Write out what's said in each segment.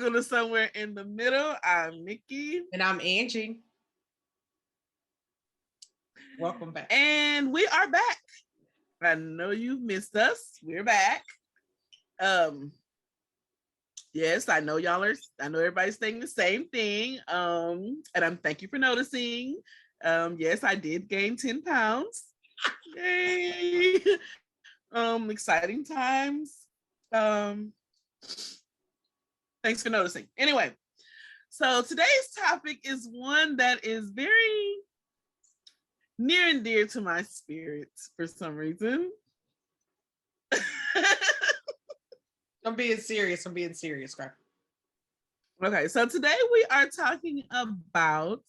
Welcome to Somewhere in the Middle. I'm Nikki. And I'm Angie. Welcome back. And we are back. I know you've missed us. We're back. Yes, I know everybody's saying the same thing. And thank you for noticing. Yes, I did gain 10 pounds. Yay. Exciting times. Thanks for noticing. Anyway, so today's topic is one that is very near and dear to my spirit for some reason. I'm being serious, crap. Okay, so today we are talking about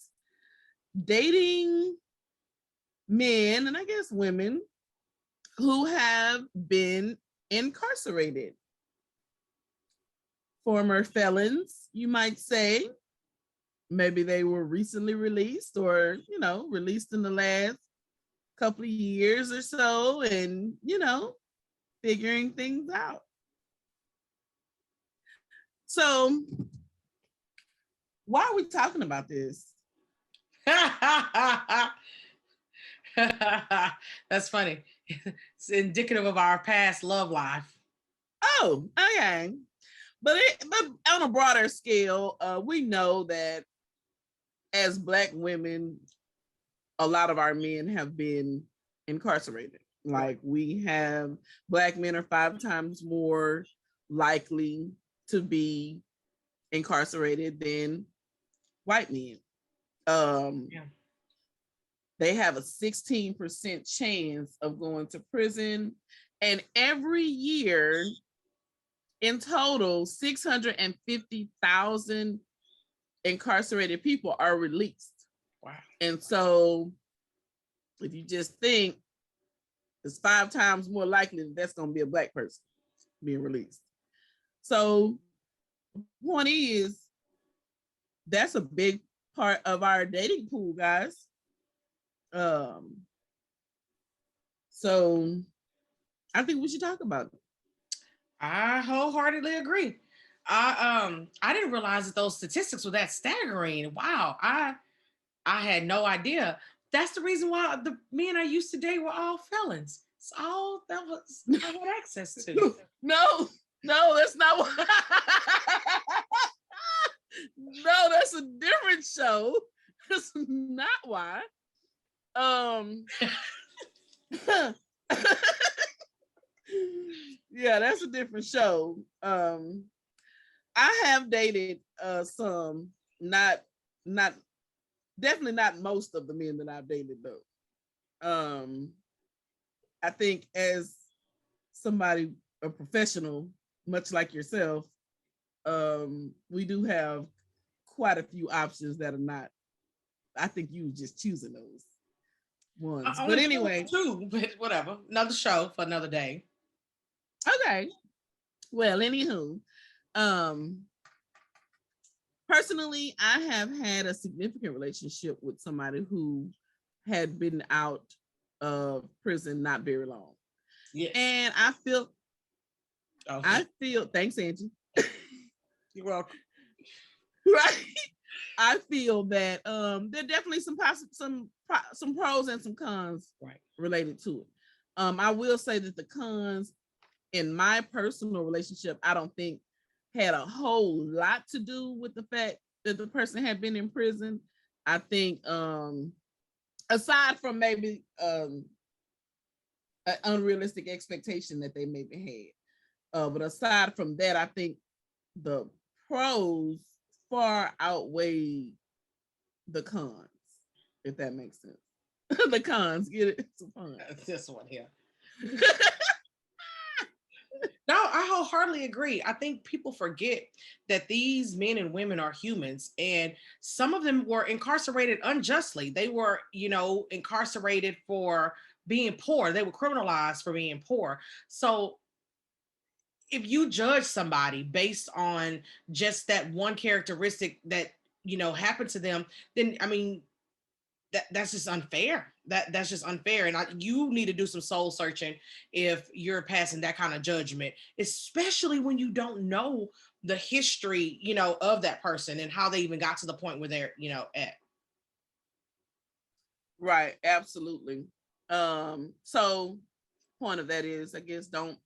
dating men, and I guess women, who have been incarcerated. Former felons, you might say. Maybe they were recently released or, released in the last couple of years or so and, figuring things out. So why are we talking about this? That's funny. It's indicative of our past love life. Oh, okay. But on a broader scale, we know that as Black women, a lot of our men have been incarcerated. Like Black men are 5 times more likely to be incarcerated than white men. They have a 16% chance of going to prison. And every year, in total, 650,000 incarcerated people are released. Wow. And so if you just think it's 5 times more likely that that's going to be a Black person being released. So the point is, that's a big part of our dating pool, guys. So I think we should talk about it. I wholeheartedly agree. I didn't realize that those statistics were that staggering. Wow, I had no idea. That's the reason why the men I used to date were all felons. It's all that was I had access to. No, that's not what. No, that's a different show. That's not why. Yeah, that's a different show. I have dated some, definitely not most of the men that I've dated though. I think as somebody, a professional, much like yourself, we do have quite a few options that are not. I think you were just choosing those ones. But anyway, but whatever. Another show for another day. Okay. Well, anywho, personally, I have had a significant relationship with somebody who had been out of prison not very long. Yes. And I feel, thanks, Angie. You're welcome. Right. I feel that there are definitely some pros and some cons related to it. I will say that the cons in my personal relationship, I don't think had a whole lot to do with the fact that the person had been in prison. I think aside from maybe an unrealistic expectation that they maybe had, but aside from that, I think the pros far outweigh the cons, if that makes sense. The cons, get it? It's fun. This one here. No, I wholeheartedly agree. I think people forget that these men and women are humans, and some of them were incarcerated unjustly. They were, incarcerated for being poor. They were criminalized for being poor. So if you judge somebody based on just that one characteristic that, happened to them, then, that's just unfair. That's just unfair. And you need to do some soul searching if you're passing that kind of judgment, especially when you don't know the history, of that person and how they even got to the point where they're, at. Right, absolutely. So point of that is, I guess, don't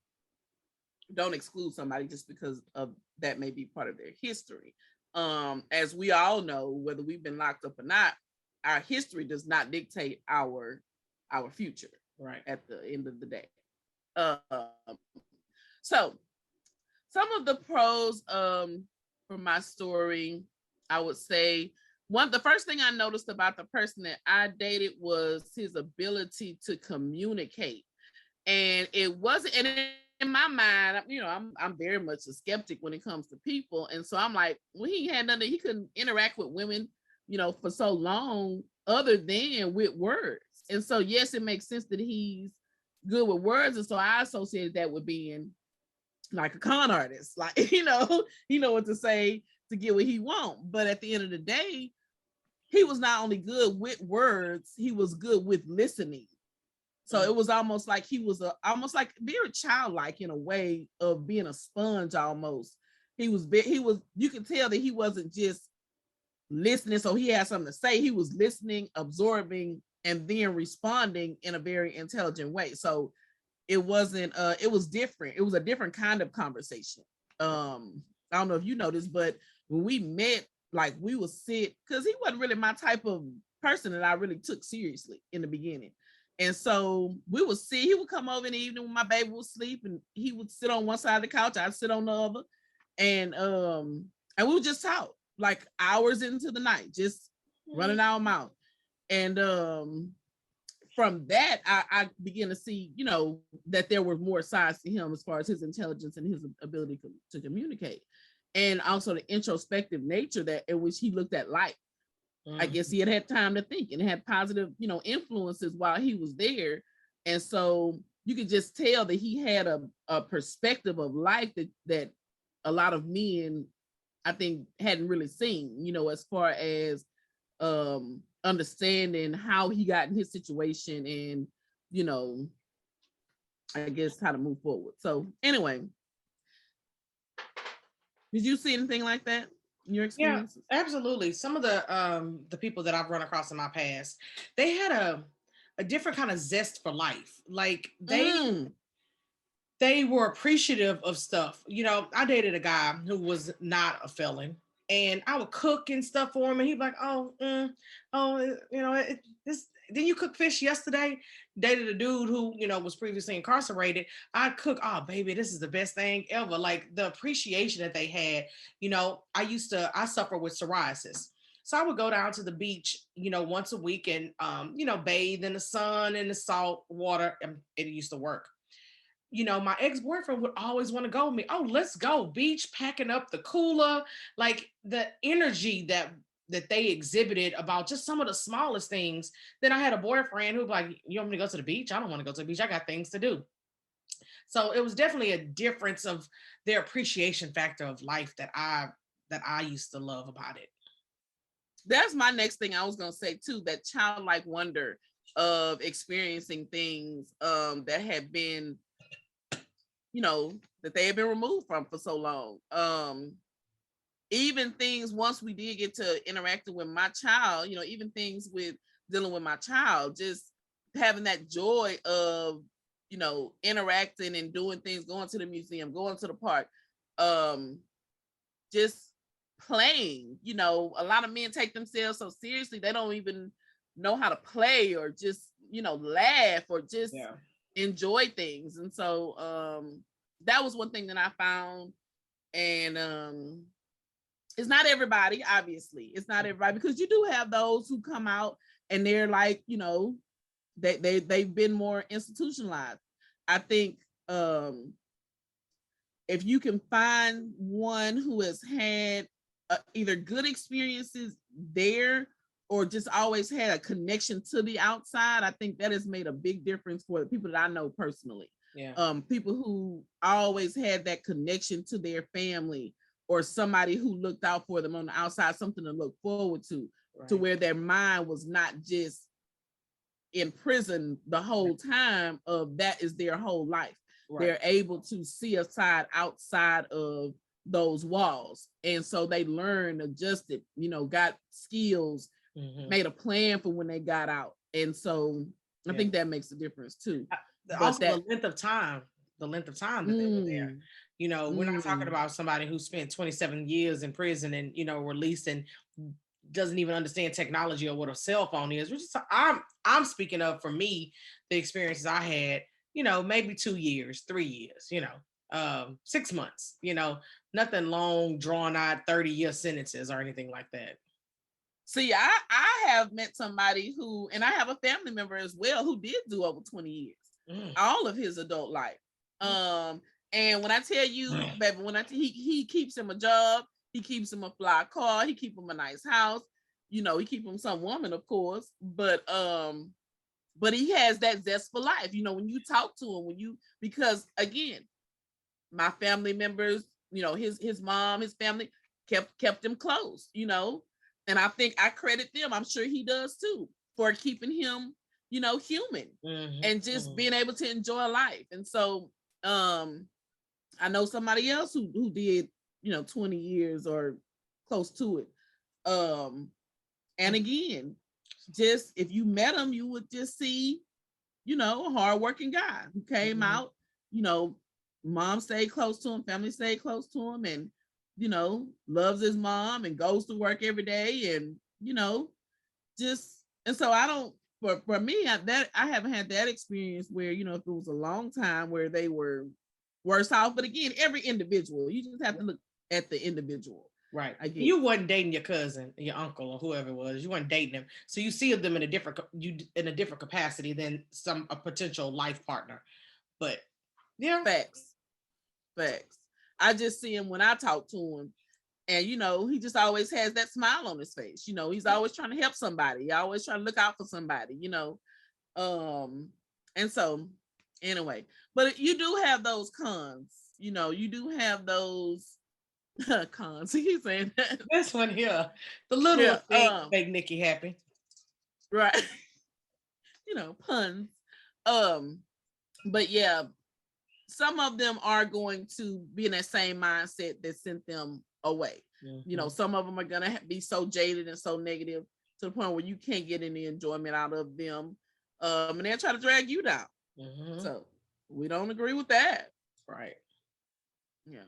exclude somebody just because of that may be part of their history. As we all know, whether we've been locked up or not, our history does not dictate our future. Right. At the end of the day. So some of the pros for my story, I would say the first thing I noticed about the person that I dated was his ability to communicate. And it wasn't, and in my mind, I'm very much a skeptic when it comes to people. And so I'm like, well, he had nothing, he couldn't interact with women, for so long other than with words. And so, yes, it makes sense that he's good with words. And so I associated that with being like a con artist, like, he know what to say to get what he want. But at the end of the day, he was not only good with words, he was good with listening. So it was almost like he was almost like very childlike in a way of being a sponge almost. He was, you could tell that he wasn't just listening so he had something to say. He was listening, absorbing, and then responding in a very intelligent way. So it wasn't, it was different. It was a different kind of conversation. I don't know if you noticed, but when we met, like, we would sit, because he wasn't really my type of person that I really took seriously in the beginning. And so we would see, he would come over in the evening when my baby would sleep, and he would sit on one side of the couch, I'd sit on the other. And we would just talk like hours into the night, just running our mouth. And from that, I began to see, that there were more sides to him as far as his intelligence and his ability to communicate. And also the introspective nature that in which he looked at life. I guess he had time to think and had positive, influences while he was there. And so you could just tell that he had a perspective of life that a lot of men, I think, hadn't really seen, as far as understanding how he got in his situation and, I guess how to move forward. So anyway, did you see anything like that? Your experiences? Yeah, absolutely. Some of the people that I've run across in my past, they had a different kind of zest for life. Like they were appreciative of stuff. I dated a guy who was not a felon, and I would cook and stuff for him, and he'd be like, this. Didn't you cook fish yesterday? Dated a dude who, was previously incarcerated. I'd cook, oh baby, this is the best thing ever. Like the appreciation that they had. I suffer with psoriasis. So I would go down to the beach, once a week and, bathe in the sun and the salt water. And it used to work. My ex-boyfriend would always want to go with me. Oh, let's go beach, packing up the cooler, like the energy that they exhibited about just some of the smallest things. Then I had a boyfriend who'd be like, you want me to go to the beach? I don't want to go to the beach. I got things to do. So it was definitely a difference of their appreciation factor of life that I used to love about it. That's my next thing I was going to say too, that childlike wonder of experiencing things that had been, that they had been removed from for so long. Even things, once we did get to interacting with my child, even things with dealing with my child, just having that joy of, interacting and doing things, going to the museum, going to the park, just playing. A lot of men take themselves so seriously, they don't even know how to play or just, laugh or just enjoy things. And so that was one thing that I found. And it's not everybody, obviously. It's not everybody, because you do have those who come out and they're like, they've been more institutionalized. I think if you can find one who has had either good experiences there or just always had a connection to the outside, I think that has made a big difference for the people that I know personally. Yeah. People who always had that connection to their family or somebody who looked out for them on the outside, something to look forward to, to where their mind was not just in prison the whole time of that is their whole life. They're able to see a side outside of those walls. And so they learned, adjusted, got skills, made a plan for when they got out. And so I think that makes a difference too. Also, the length of time that they were there. We're not talking about somebody who spent 27 years in prison and, released and doesn't even understand technology or what a cell phone is. I'm speaking of, for me, the experiences I had, maybe 2 years, 3 years, 6 months, nothing long, drawn out 30-year sentences or anything like that. See, I have met somebody who, and I have a family member as well who did do over 20 years, all of his adult life. And when I tell you, baby, he keeps him a job, he keeps him a fly car, he keep him a nice house, he keep him some woman, of course, but he has that zest for life. When you talk to him, because again, my family members, his mom, his family kept him close, and I think I credit them. I'm sure he does too, for keeping him, human and just being able to enjoy life. And so, I know somebody else who did, 20 years or close to it. And again, just if you met him, you would just see, a hardworking guy who came out, mom stayed close to him, family stayed close to him, and, loves his mom and goes to work every day. And, and so I don't, for me, I haven't had that experience where, if it was a long time where they were worse off. But again, every individual, you just have to look at the individual. Right. You wasn't dating your cousin, your uncle, or whoever it was. You weren't dating them, so you see them in a different capacity than a potential life partner. But yeah, facts. I just see him when I talk to him, and he just always has that smile on his face. He's always trying to help somebody. He always trying to look out for somebody. And so anyway, but you do have those cons. You do have those. Cons. He's saying that. This one here, the little thing make Nikki happy, right? Puns. But yeah, some of them are going to be in that same mindset that sent them away. Some of them are gonna be so jaded and so negative to the point where you can't get any enjoyment out of them, and they'll try to drag you down. So we don't agree with that, right? Yeah.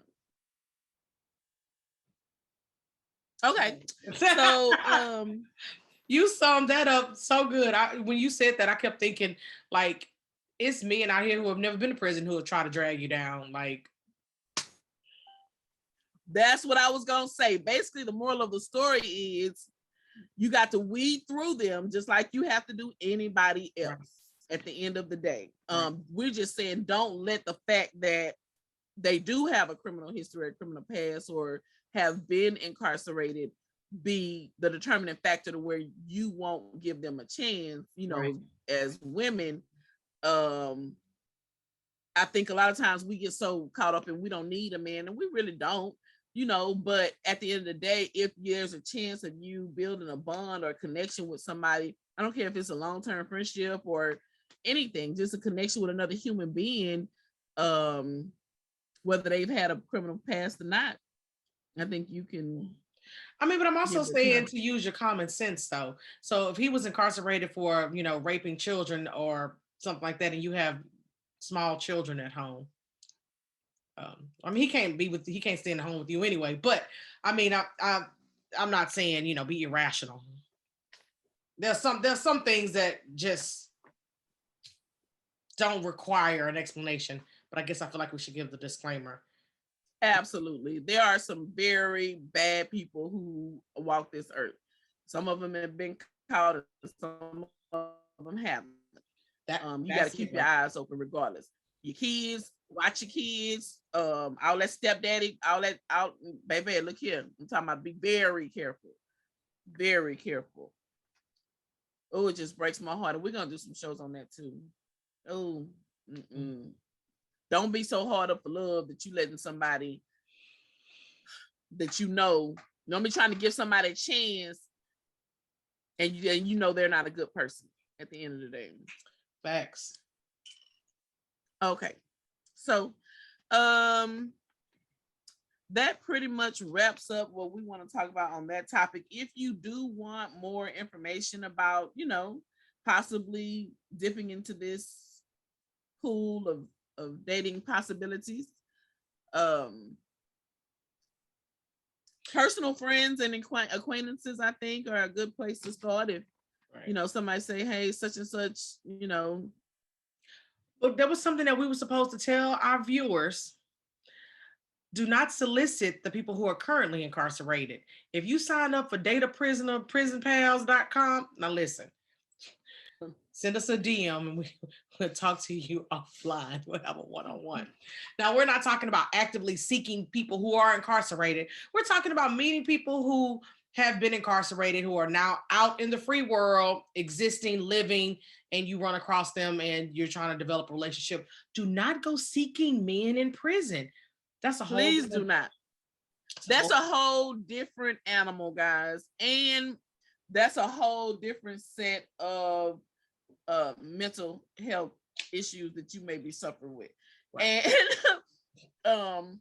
Okay, so you summed that up so good. When you said that, I kept thinking, like, it's men out here who have never been to prison who will try to drag you down. Like, that's what I was gonna say. Basically, the moral of the story is you got to weed through them just like you have to do anybody else at the end of the day. We're just saying, don't let the fact that they do have a criminal history, a criminal past, or have been incarcerated be the determining factor to where you won't give them a chance. As women, I think a lot of times we get so caught up in we don't need a man, and we really don't, but at the end of the day, if there's a chance of you building a bond or a connection with somebody, I don't care if it's a long-term friendship or anything, just a connection with another human being, whether they've had a criminal past or not, I think you can. But I'm also saying to use your common sense, though. So if he was incarcerated for, raping children or something like that, and you have small children at home, he can't stay in the home with you anyway. But I'm not saying, be irrational. There's some things that just don't require an explanation. But I guess I feel like we should give the disclaimer. Absolutely. There are some very bad people who walk this earth. Some of them have been caught, some of them haven't. You got to keep your eyes open regardless. Your kids, watch your kids. I'll let stepdaddy, baby, look here. I'm talking about, be very careful. Very careful. Oh, it just breaks my heart. And we're going to do some shows on that too. Oh, don't be so hard up for love that you letting somebody that don't be trying to give somebody a chance and you know they're not a good person at the end of the day. Facts. Okay, so that pretty much wraps up what we want to talk about on that topic. If you do want more information about, possibly dipping into this pool of dating possibilities, personal friends and acquaintances, I think, are a good place to start. If somebody say, hey, such and such, But there was something that we were supposed to tell our viewers. Do not solicit the people who are currently incarcerated. If you sign up for prisonpals.com, now listen, send us a DM and we'll talk to you offline. We'll have a one-on-one. Now, we're not talking about actively seeking people who are incarcerated. We're talking about meeting people who have been incarcerated, who are now out in the free world, existing, living, and you run across them and you're trying to develop a relationship. Do not go seeking men in prison. That's a whole Please do not. That's a whole different animal, guys. And that's a whole different set of mental health issues that you may be suffering with. Right. And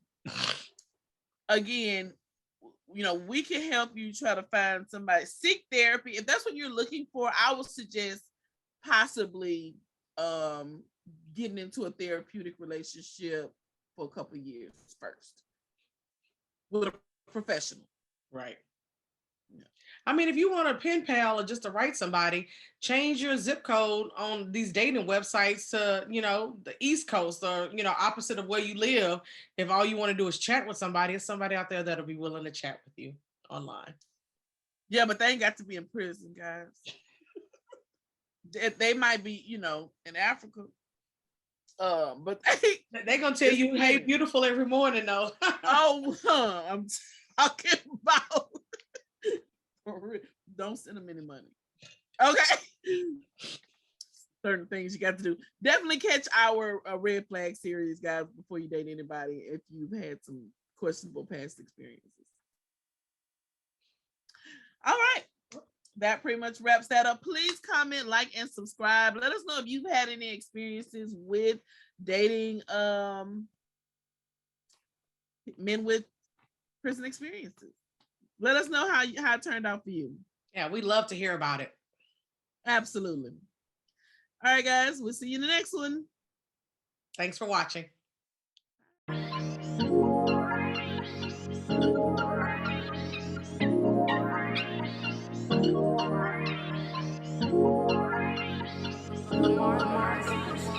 again, we can help you try to find somebody. Seek therapy. If that's what you're looking for, I would suggest possibly getting into a therapeutic relationship for a couple of years first with a professional. Right. Yeah. I mean, if you want a pen pal or just to write somebody, change your zip code on these dating websites to, the East Coast or, opposite of where you live. If all you want to do is chat with somebody, it's somebody out there that'll be willing to chat with you online. Yeah, but they ain't got to be in prison, guys. They might be, in Africa. But they're gonna tell you, hey, beautiful every morning, though. I'm talking about don't send them any money. Okay. Certain things you got to do. Definitely catch our red flag series, guys, before you date anybody if you've had some questionable past experiences. All right. That pretty much wraps that up. Please comment, like, and subscribe. Let us know if you've had any experiences with dating men with prison experiences. Let us know how it turned out for you. Yeah, we'd love to hear about it. Absolutely. All right, guys. We'll see you in the next one. Thanks for watching. Mark.